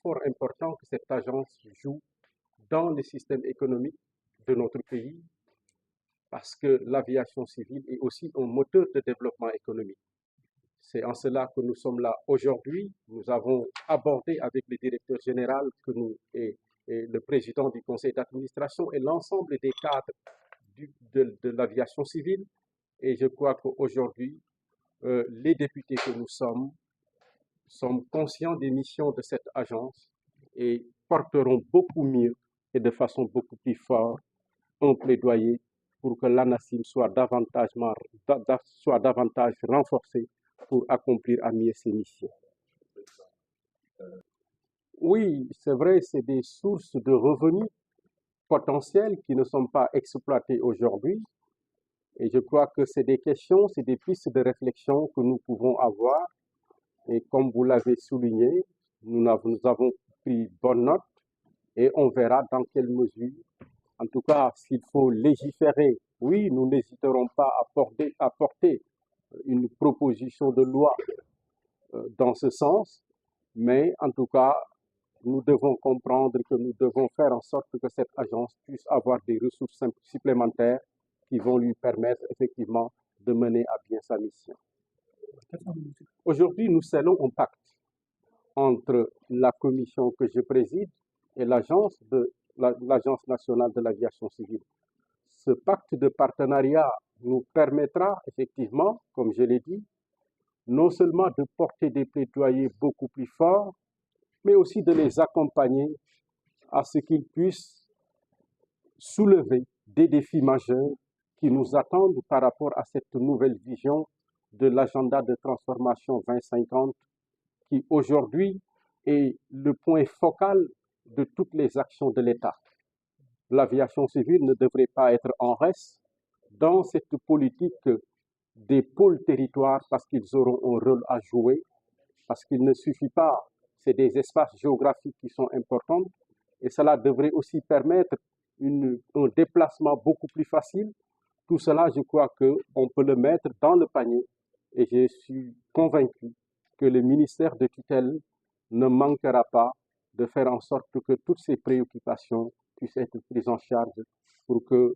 fort important que cette agence joue dans le système économique de notre pays, parce que l'aviation civile est aussi un moteur de développement économique. C'est en cela que nous sommes là aujourd'hui. Nous avons abordé avec le directeur général et le président du conseil d'administration et l'ensemble des cadres de l'aviation civile. Et je crois qu'aujourd'hui, les députés que nous sommes conscients des missions de cette agence et porteront beaucoup mieux et de façon beaucoup plus forte un plaidoyer pour que l'ANACIM soit davantage renforcée pour accomplir à mieux ses missions. Oui, c'est vrai, c'est des sources de revenus potentiels qui ne sont pas exploitées aujourd'hui. Et je crois que c'est des questions, c'est des pistes de réflexion que nous pouvons avoir. Et comme vous l'avez souligné, nous avons pris bonne note et on verra dans quelle mesure. En tout cas, s'il faut légiférer, oui, nous n'hésiterons pas à porter une proposition de loi dans ce sens, mais en tout cas, nous devons comprendre que nous devons faire en sorte que cette agence puisse avoir des ressources supplémentaires qui vont lui permettre effectivement de mener à bien sa mission. Aujourd'hui, nous scellons un pacte entre la commission que je préside et l'Agence nationale de l'aviation civile. Ce pacte de partenariat nous permettra effectivement, comme je l'ai dit, non seulement de porter des plaidoyers beaucoup plus forts, mais aussi de les accompagner à ce qu'ils puissent soulever des défis majeurs qui nous attendent par rapport à cette nouvelle vision de l'agenda de transformation 2050 qui aujourd'hui est le point focal de toutes les actions de l'État. L'aviation civile ne devrait pas être en reste dans cette politique des pôles territoires parce qu'ils auront un rôle à jouer, parce qu'il ne suffit pas, c'est des espaces géographiques qui sont importants et cela devrait aussi permettre un déplacement beaucoup plus facile. Tout cela, je crois qu'on peut le mettre dans le panier et je suis convaincu que le ministère de tutelle ne manquera pas de faire en sorte que toutes ces préoccupations puissent être prises en charge pour que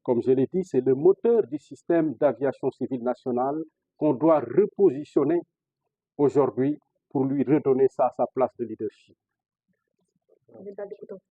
comme je l'ai dit, c'est le moteur du système d'aviation civile nationale qu'on doit repositionner aujourd'hui pour lui redonner sa place de leadership.